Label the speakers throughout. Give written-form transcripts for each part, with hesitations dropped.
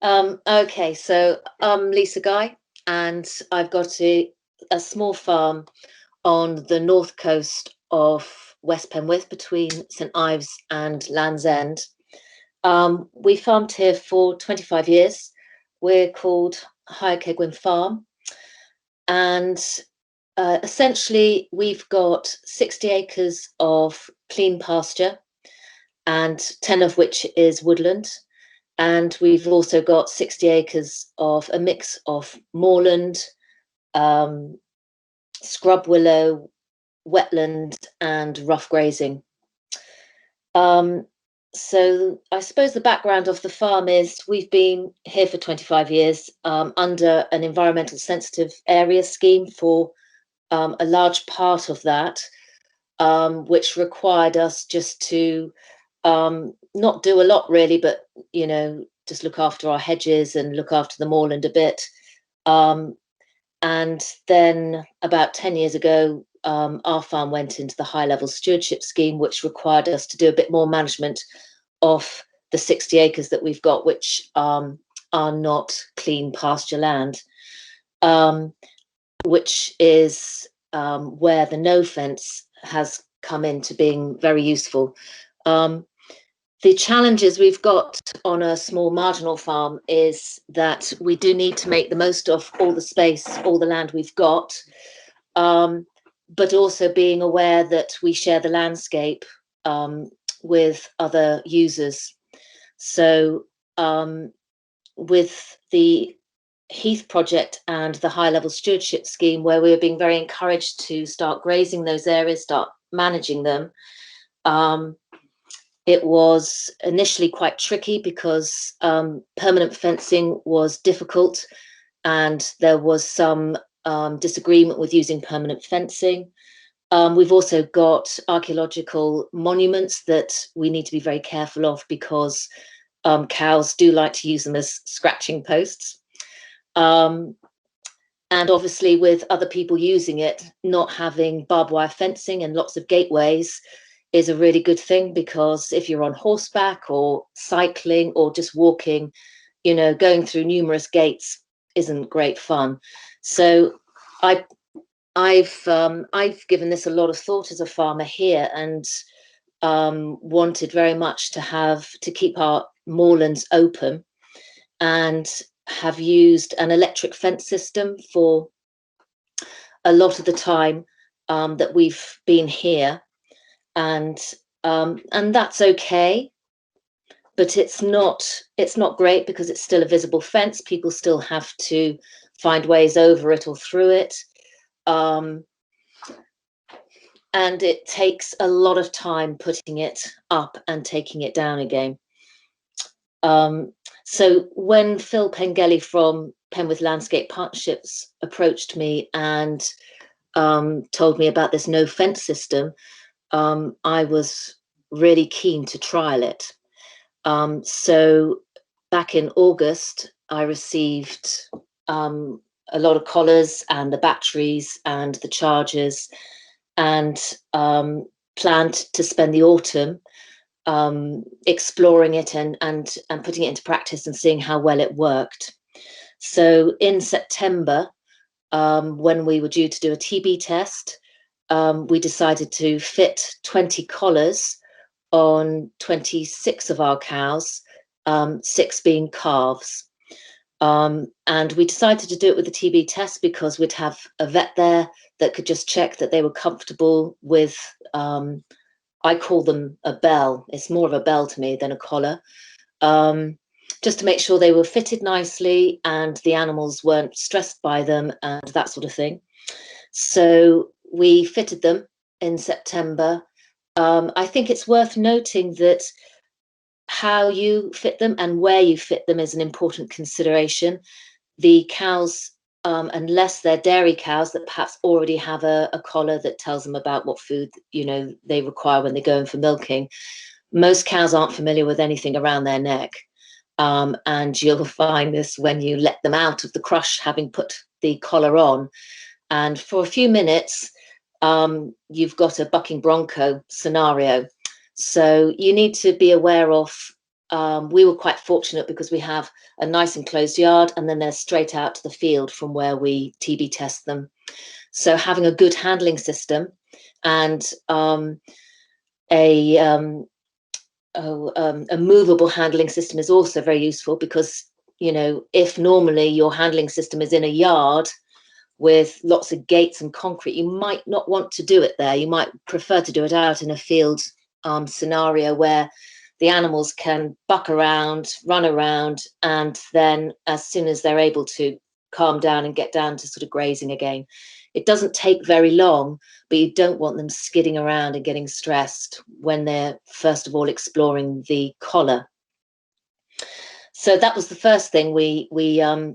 Speaker 1: Okay, so I'm Lisa Guy, and I've got a small farm on the north coast of West Penwith between St Ives and Land's End. We farmed here for 25 years. We're called Higher Kegwin Farm, and essentially we've got 60 acres of clean pasture, and 10 of which is woodland. And we've also got 60 acres of a mix of moorland, um, scrub willow, wetland, and rough grazing. Um, so I suppose the background of the farm is we've been here for 25 years under an environmental sensitive area scheme for a large part of that, which required us just to not do a lot really, but just look after our hedges and look after the moorland a bit. And then about 10 years ago, our farm went into the high level stewardship scheme, which required us to do a bit more management of the 60 acres that we've got, which are not clean pasture land, which is where the Nofence has come into being very useful. The challenges we've got on a small marginal farm is that we do need to make the most of all the space, all the land we've got, but also being aware that we share the landscape with other users. So with the Heath project and the high level stewardship scheme, where we are being very encouraged to start grazing those areas, start managing them, it was initially quite tricky because permanent fencing was difficult, and there was some disagreement with using permanent fencing. We've also got archaeological monuments that we need to be very careful of because cows do like to use them as scratching posts. And obviously with other people using it, not having barbed wire fencing and lots of gateways is a really good thing, because if you're on horseback or cycling or just walking, going through numerous gates isn't great fun. So I've given this a lot of thought as a farmer here, and wanted very much to keep our moorlands open, and have used an electric fence system for a lot of the time that we've been here. And that's okay, but it's not great because it's still a visible fence. People still have to find ways over it or through it, and it takes a lot of time putting it up and taking it down again. So when Phil Pengelly from Penwith Landscape Partnerships approached me and told me about this no fence system, I was really keen to trial it. So back in August, I received a lot of collars and the batteries and the chargers, and planned to spend the autumn exploring it and putting it into practice and seeing how well it worked. So in September, when we were due to do a TB test, we decided to fit 20 collars on 26 of our cows, 6 being calves. And we decided to do it with the TB test because we'd have a vet there that could just check that they were comfortable with, I call them a bell. It's more of a bell to me than a collar. Just to make sure they were fitted nicely and the animals weren't stressed by them and that sort of thing. So we fitted them in September. I think it's worth noting that how you fit them and where you fit them is an important consideration. The cows, unless they're dairy cows that perhaps already have a collar that tells them about what food they require when they go in for milking, most cows aren't familiar with anything around their neck. And you'll find this when you let them out of the crush, having put the collar on. And for a few minutes, you've got a bucking bronco scenario. So you need to be aware of we were quite fortunate because we have a nice enclosed yard, and then they're straight out to the field from where we TB test them. So having a good handling system and a movable handling system is also very useful, because, you know, if normally your handling system is in a yard with lots of gates and concrete, you might not want to do it there. You might prefer to do it out in a field scenario where the animals can buck around, run around, and then as soon as they're able to calm down and get down to sort of grazing again. It doesn't take very long, but you don't want them skidding around and getting stressed when they're first of all exploring the collar. So that was the first thing we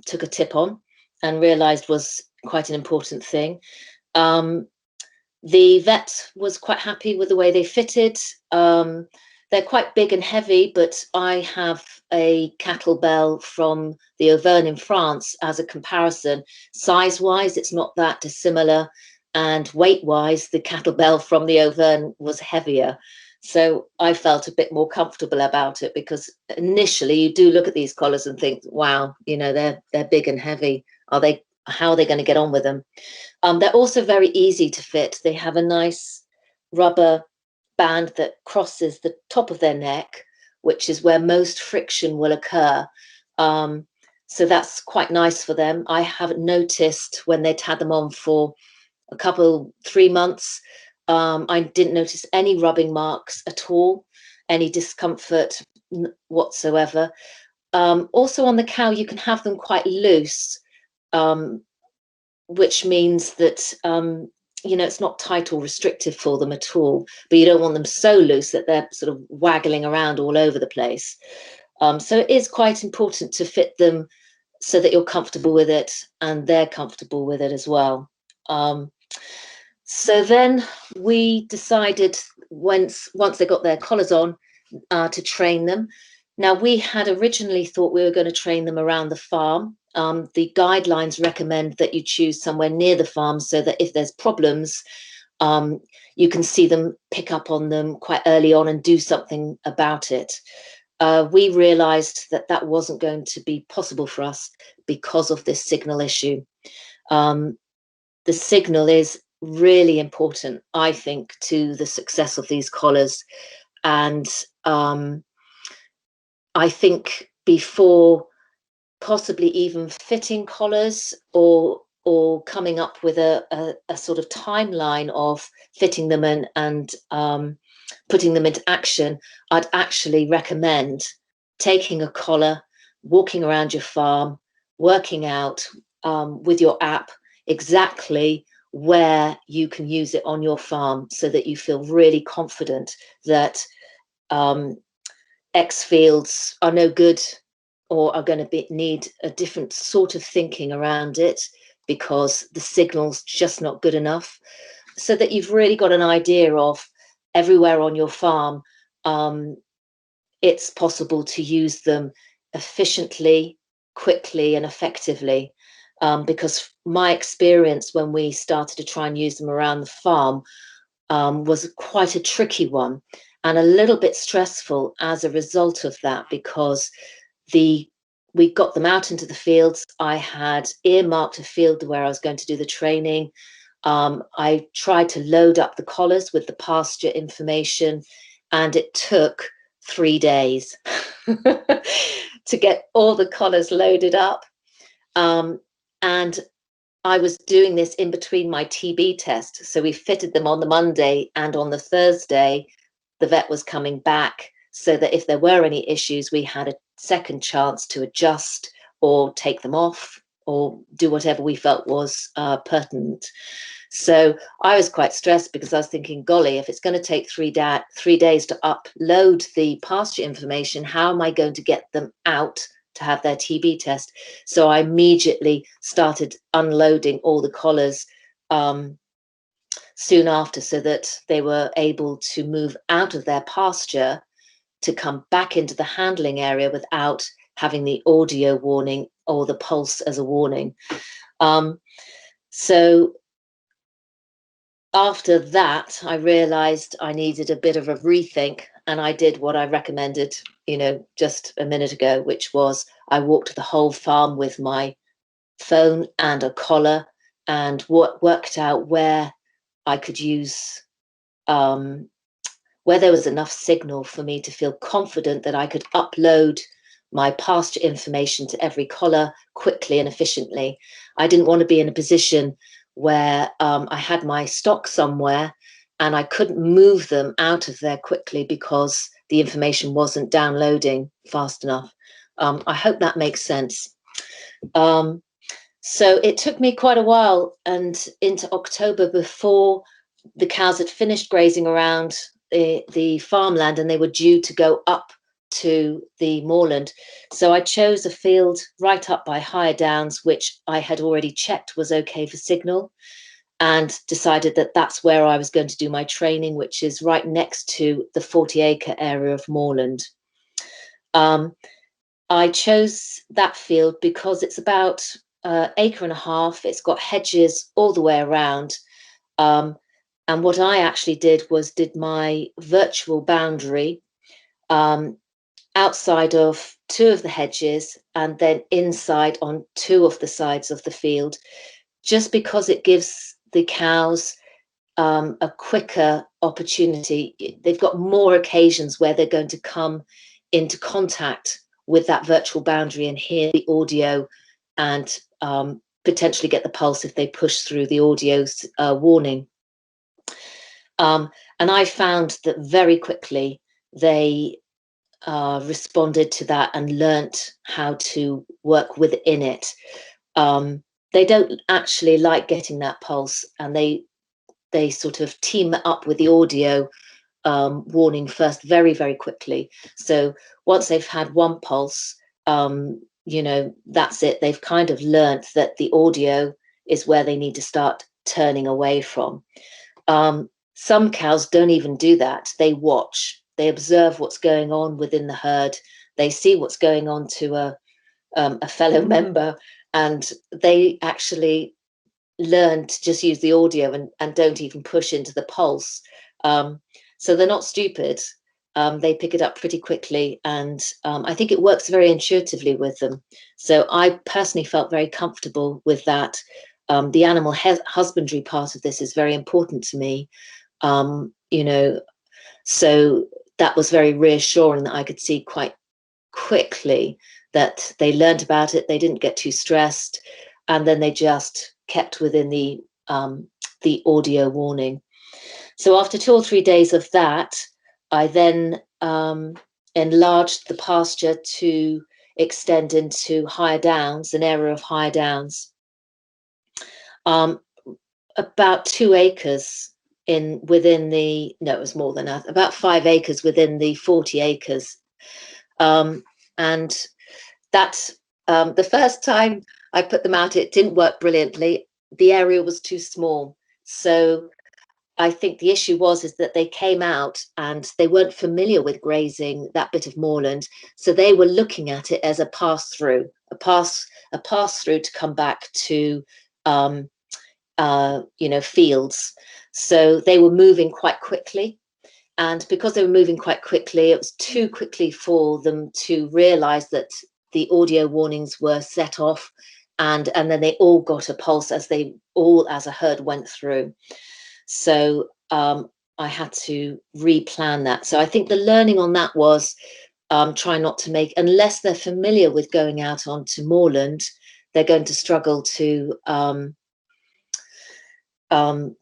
Speaker 1: took a tip on and realised was quite an important thing. The vet was quite happy with the way they fitted. They're quite big and heavy, but I have a Kettlebell from the Auvergne in France as a comparison. Size-wise, it's not that dissimilar, and weight-wise, the Kettlebell from the Auvergne was heavier. So I felt a bit more comfortable about it, because initially you do look at these collars and think, wow, you know, they're big and heavy. How are they going to get on with them? They're also very easy to fit. They have a nice rubber band that crosses the top of their neck, which is where most friction will occur. So that's quite nice for them. I haven't noticed when they'd had them on for a couple, 3 months, I didn't notice any rubbing marks at all, any discomfort whatsoever. Also on the cow, you can have them quite loose, which means that you know, it's not tight or restrictive for them at all, but you don't want them so loose that they're sort of waggling around all over the place. So it is quite important to fit them so that you're comfortable with it and they're comfortable with it as well. So then we decided, once they got their collars on, to train them. Now, we had originally thought we were going to train them around the farm. The guidelines recommend that you choose somewhere near the farm so that if there's problems, you can see them, pick up on them quite early on and do something about it. We realised that that wasn't going to be possible for us because of this signal issue. The signal is really important, I think, to the success of these collars. And I think before possibly even fitting collars or coming up with a sort of timeline of fitting them and putting them into action, I'd actually recommend taking a collar, walking around your farm, working out with your app exactly where you can use it on your farm, so that you feel really confident that X fields are no good or are going to need a different sort of thinking around it because the signal's just not good enough, so that you've really got an idea of everywhere on your farm it's possible to use them efficiently, quickly and effectively. Because my experience when we started to try and use them around the farm was quite a tricky one and a little bit stressful as a result of that, because we got them out into the fields. I had earmarked a field where I was going to do the training. I tried to load up the collars with the pasture information, and it took 3 days to get all the collars loaded up. And I was doing this in between my TB test. So we fitted them on the Monday, and on the Thursday, the vet was coming back, so that if there were any issues, we had a second chance to adjust or take them off or do whatever we felt was pertinent. So I was quite stressed, because I was thinking, golly, if it's going to take 3 days to upload the pasture information, how am I going to get them out to have their TB test? So I immediately started unloading all the collars soon after, so that they were able to move out of their pasture to come back into the handling area without having the audio warning or the pulse as a warning. So after that, I realized I needed a bit of a rethink and I did what I recommended, just a minute ago, which was I walked the whole farm with my phone and a collar, and worked out where I could use, where there was enough signal for me to feel confident that I could upload my pasture information to every collar quickly and efficiently. I didn't want to be in a position where I had my stock somewhere and I couldn't move them out of there quickly because the information wasn't downloading fast enough. I hope that makes sense. So it took me quite a while and into October before the cows had finished grazing around the farmland and they were due to go up to the moorland. So I chose a field right up by Higher Downs, which I had already checked was okay for signal, and decided that that's where I was going to do my training, which is right next to the 40-acre area of moorland. I chose that field because it's about acre and a half. It's got hedges all the way around. And what I actually did my virtual boundary outside of 2 of the hedges and then inside on 2 of the sides of the field, just because it gives the cows a quicker opportunity. They've got more occasions where they're going to come into contact with that virtual boundary and hear the audio and potentially get the pulse if they push through the audio's warning. And I found that very quickly they responded to that and learnt how to work within it. They don't actually like getting that pulse, and they sort of team up with the audio warning first very, very quickly. So once they've had one pulse, that's it. They've kind of learnt that the audio is where they need to start turning away from. Some cows don't even do that. They watch, they observe what's going on within the herd. They see what's going on to a fellow member, and they actually learn to just use the audio and don't even push into the pulse. So they're not stupid. They pick it up pretty quickly, and I think it works very intuitively with them. So I personally felt very comfortable with that. The animal husbandry part of this is very important to me. So that was very reassuring that I could see quite quickly that they learned about it. They didn't get too stressed, and then they just kept within the audio warning. So after 2 or 3 days of that, I then enlarged the pasture to extend into Higher Downs, an area of Higher Downs, about 2 acres within the, no, it was more than that, about 5 acres within the 40 acres. And that, the first time I put them out, it didn't work brilliantly. The area was too small. So I think the issue is that they came out and they weren't familiar with grazing that bit of moorland. So they were looking at it as a pass-through, a pass-through to come back to, fields. So they were moving quite quickly. And because they were moving quite quickly, it was too quickly for them to realize that the audio warnings were set off. And then they all got a pulse as a herd went through. So I had to replan that. So I think the learning on that was try not to make, unless they're familiar with going out onto moorland, they're going to struggle to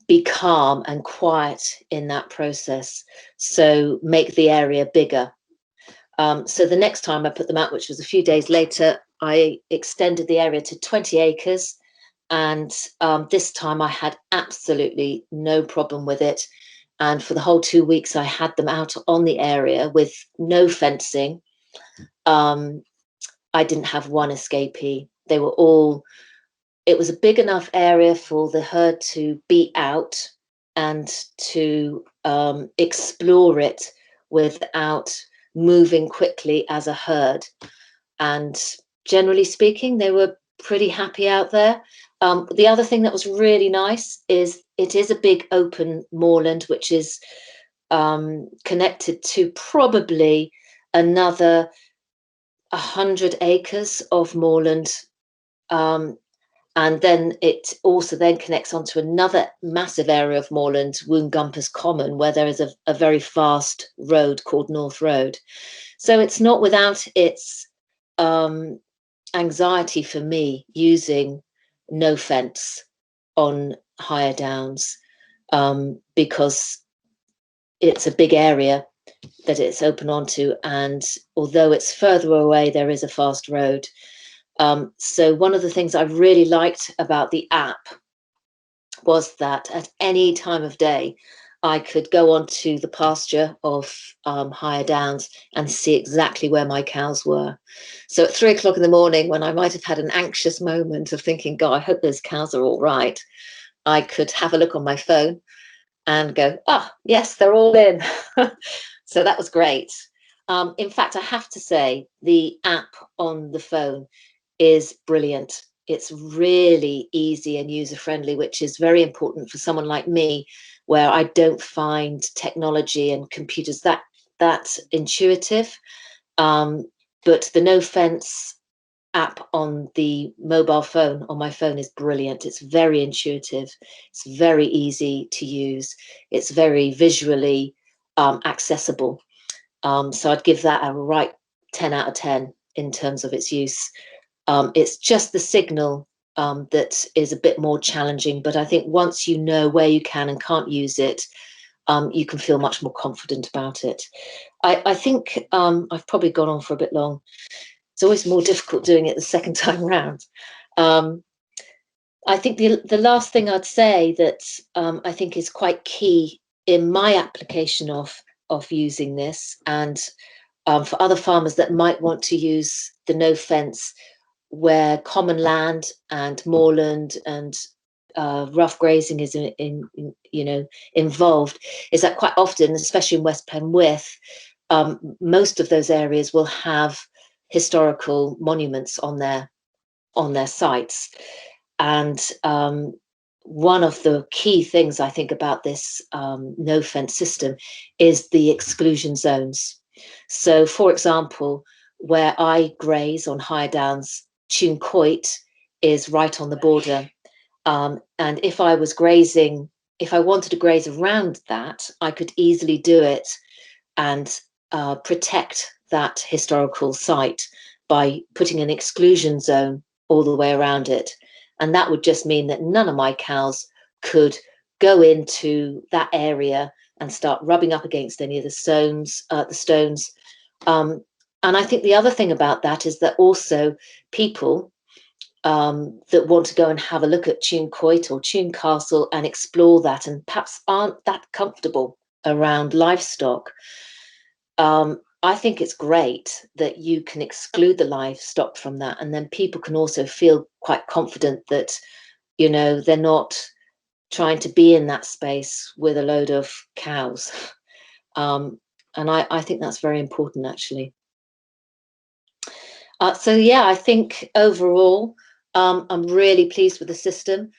Speaker 1: be calm and quiet in that process. So make the area bigger. So the next time I put them out, which was a few days later, I extended the area to 20 acres. And this time I had absolutely no problem with it. And for the whole 2 weeks, I had them out on the area with no fencing. I didn't have one escapee. They were all, it was a big enough area for the herd to be out and to explore it without moving quickly as a herd. And generally speaking, they were pretty happy out there. The other thing that was really nice is it is a big open moorland, which is connected to probably another 100 acres of moorland, and then it also then connects onto another massive area of moorland, Woongumpers Common, where there is a very fast road called North Road. So it's not without its anxiety for me using Nofence on higher downs, because it's a big area that it's open onto, and although it's further away, there is a fast road. So one of the things I really liked about the app was that at any time of day, I could go onto the pasture of higher downs and see exactly where my cows were. So at 3 o'clock in the morning, when I might have had an anxious moment of thinking, God, I hope those cows are all right, I could have a look on my phone and go, yes, they're all in. So that was great. In fact, I have to say the app on the phone is brilliant. It's really easy and user-friendly, which is very important for someone like me, where I don't find technology and computers that intuitive. But the Nofence app on the mobile phone, on my phone, is brilliant. It's very intuitive. It's very easy to use. It's very visually accessible. So I'd give that a right 10 out of 10 in terms of its use. It's just the signal that is a bit more challenging, but I think once you know where you can and can't use it, you can feel much more confident about it. I think I've probably gone on for a bit long. It's always more difficult doing it the second time round. I think the last thing I'd say that I think is quite key in my application of using this, and for other farmers that might want to use the Nofence where common land and moorland and rough grazing is involved, is that quite often, especially in West Penwith, most of those areas will have historical monuments on their sites. And one of the key things I think about this Nofence system is the exclusion zones. So, for example, where I graze on higher downs, Tune Coit is right on the border. And if I was grazing, if I wanted to graze around that, I could easily do it and protect that historical site by putting an exclusion zone all the way around it. And that would just mean that none of my cows could go into that area and start rubbing up against any of the stones. And I think the other thing about that is that also people that want to go and have a look at Tune Coit or Tune Castle and explore that, and perhaps aren't that comfortable around livestock, I think it's great that you can exclude the livestock from that, and then people can also feel quite confident that, they're not trying to be in that space with a load of cows. And I think that's very important, actually. So yeah, I think overall, I'm really pleased with the system.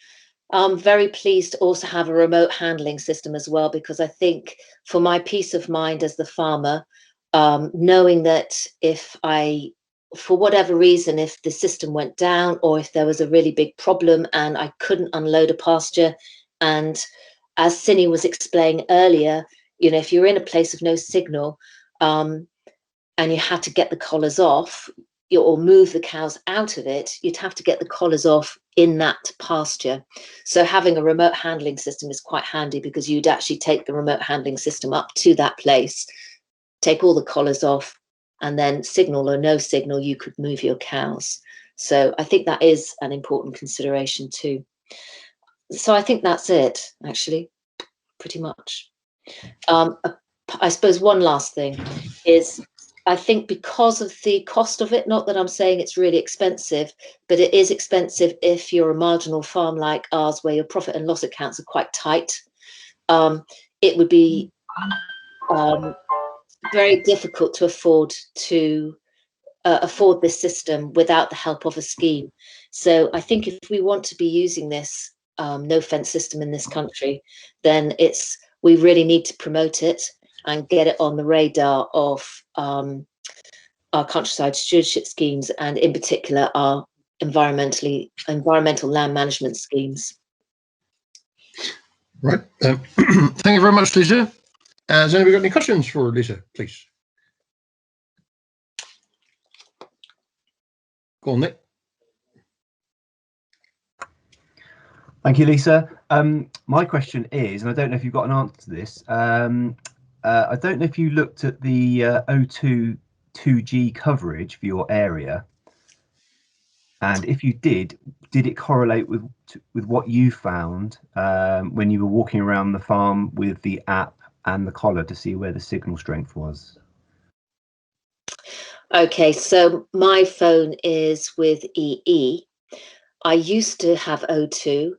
Speaker 1: I'm very pleased to also have a remote handling system as well, because I think for my peace of mind as the farmer, knowing that if for whatever reason, if the system went down or if there was a really big problem and I couldn't unload a pasture, and as Cindy was explaining earlier, if you're in a place of no signal and you had to get the collars off, or move the cows out of it, you'd have to get the collars off in that pasture. So having a remote handling system is quite handy, because you'd actually take the remote handling system up to that place, take all the collars off, and then signal or no signal, you could move your cows. So I think that is an important consideration too. So I think that's it, actually, pretty much. I suppose one last thing is, I think because of the cost of it, not that I'm saying it's really expensive, but it is expensive if you're a marginal farm like ours, where your profit and loss accounts are quite tight. It would be very difficult to afford this system without the help of a scheme. So I think if we want to be using this Nofence system in this country, then we really need to promote it. and get it on the radar of our countryside stewardship schemes, and in particular our environmental land management schemes.
Speaker 2: Right. Thank you very much, Lisa. Has anybody got any questions for Lisa, please? Go on, Nick.
Speaker 3: Thank you, Lisa. My question is, and I don't know if you've got an answer to this, I don't know if you looked at the O2 2G coverage for your area, and if you did it correlate with what you found when you were walking around the farm with the app and the collar to see where the signal strength was?
Speaker 1: Okay, so my phone is with EE. I used to have O2,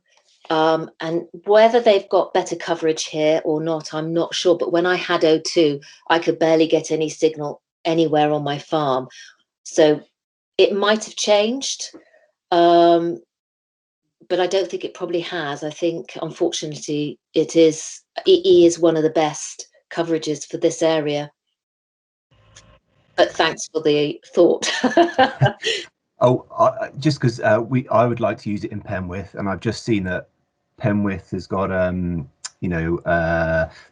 Speaker 1: and whether they've got better coverage here or not, I'm not sure. But when I had O2, I could barely get any signal anywhere on my farm. So it might have changed, but I don't think it probably has. I think, unfortunately, EE is one of the best coverages for this area. But thanks for the thought.
Speaker 3: Just because I would like to use it in Penwith, and I've just seen that Penwith has got the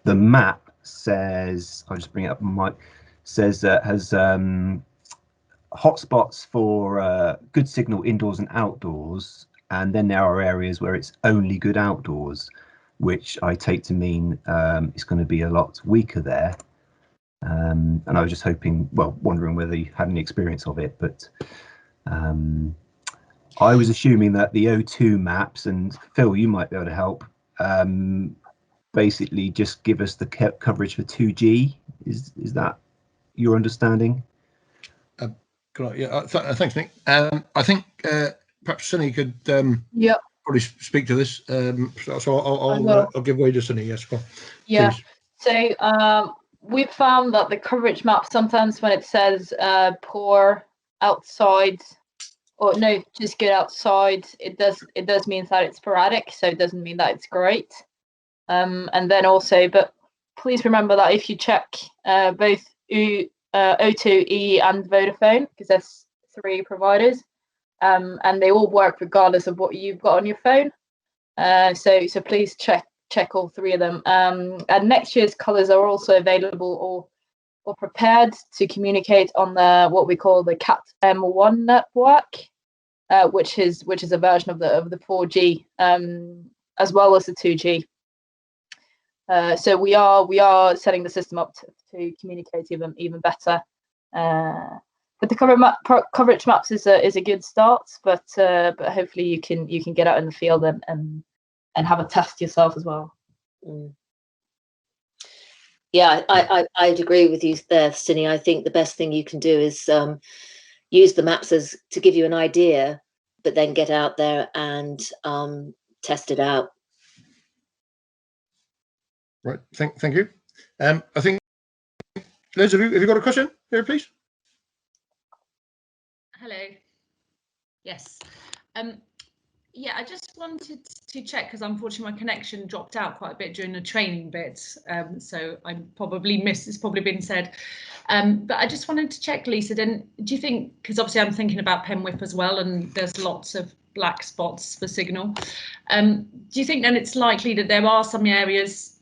Speaker 3: map says, I'll just bring it up, Mike, says that has hotspots for good signal indoors and outdoors, and then there are areas where it's only good outdoors, which I take to mean it's going to be a lot weaker there. And I was just wondering whether you had any experience of it, but I was assuming that the O2 maps, and Phil, you might be able to help, basically just give us the coverage for 2G. Is that your understanding?
Speaker 2: Thanks, Nick. I think perhaps Sunny could probably speak to this. So I'll give way to Sunny. Yes, go on.
Speaker 4: Yeah.
Speaker 2: Please.
Speaker 4: So we found that the coverage map sometimes when it says poor outside, or no, just good outside, it does mean that it's sporadic, so it doesn't mean that it's great. And then also, but please remember that if you check both O2, E and Vodafone, because there's 3 providers, and they all work regardless of what you've got on your phone. So please check all 3 of them. And next year's colours are also available or prepared to communicate on the what we call the Cat M1 network, which is a version of the 4G as well as the 2G. So we are setting the system up to communicate even better. But the coverage maps is a good start, but hopefully you can get out in the field and have a test yourself as well.
Speaker 1: Yeah, I'd agree with you there, Cindy. I think the best thing you can do is use the maps to give you an idea, but then get out there and test it out.
Speaker 2: Right, thank you. I think, Liz, have you got a question here, please?
Speaker 5: Hello. Yes. Yeah, I just wanted to check, because unfortunately my connection dropped out quite a bit during the training bit, so I probably missed, it's probably been said. But I just wanted to check, Lisa, then do you think, because obviously I'm thinking about Penwith as well, and there's lots of black spots for signal. Do you think then it's likely that there are some areas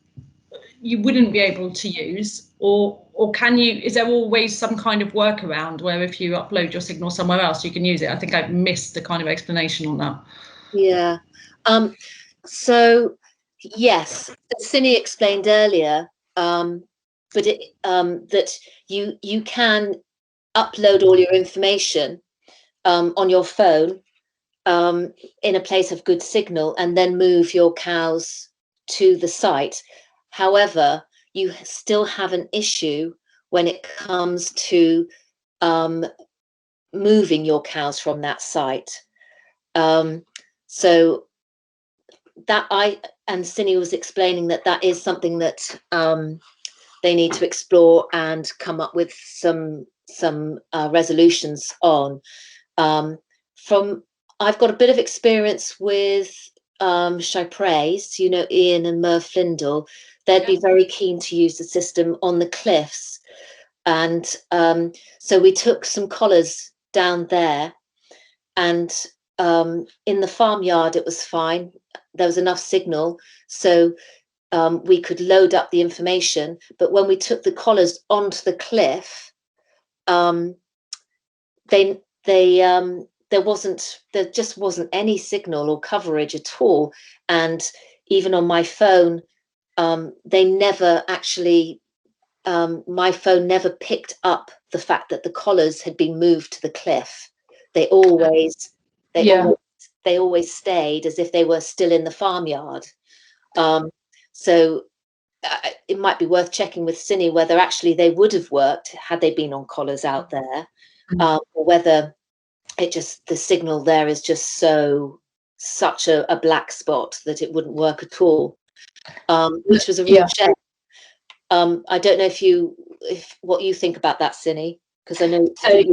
Speaker 5: you wouldn't be able to use, or can you, is there always some kind of workaround where if you upload your signal somewhere else you can use it? I think I missed the kind of explanation on that.
Speaker 1: Yeah. So yes, as Cindy explained earlier, but that you can upload all your information on your phone in a place of good signal and then move your cows to the site. However, you still have an issue when it comes to moving your cows from that site. So that and Cindy was explaining that is something that they need to explore and come up with some resolutions on. I've got a bit of experience with Chypres, you know, Ian and Merv Flindle, they'd be very keen to use the system on the cliffs. And so we took some collars down there, and in the farmyard it was fine. There was enough signal, so we could load up the information. But when we took the collars onto the cliff, there just wasn't any signal or coverage at all. And even on my phone, they never actually, my phone never picked up the fact that the collars had been moved to the cliff. They always stayed as if they were still in the farmyard. So it might be worth checking with Cindy whether actually they would have worked had they been on collars out there, or whether it just, the signal there is just such a black spot that it wouldn't work at all, which was a real shame. I don't know if what you think about that, Cindy, because I know. So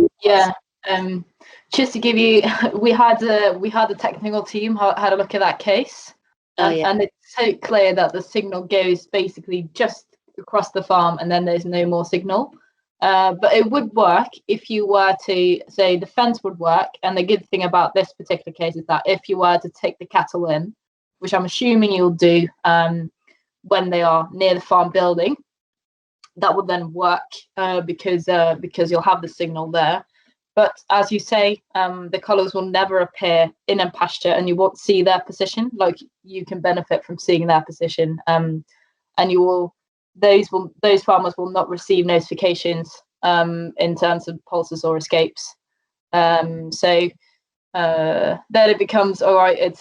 Speaker 4: just to give you, we had a technical team had a look at that case, and it's so clear that the signal goes basically just across the farm, and then there's no more signal. But it would work if you were to say the fence would work. And the good thing about this particular case is that if you were to take the cattle in, which I'm assuming you'll do when they are near the farm building, that would then work because you'll have the signal there. But as you say, the colours will never appear in a pasture, and you won't see their position. Like, you can benefit from seeing their position, and you will. Those farmers will not receive notifications in terms of pulses or escapes. So then it becomes all right. It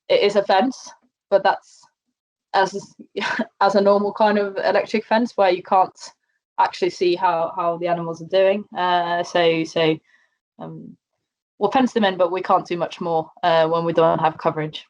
Speaker 4: is a fence, but that's as a normal kind of electric fence where you can't actually see how the animals are doing. So we'll fence them in, but we can't do much more when we don't have coverage.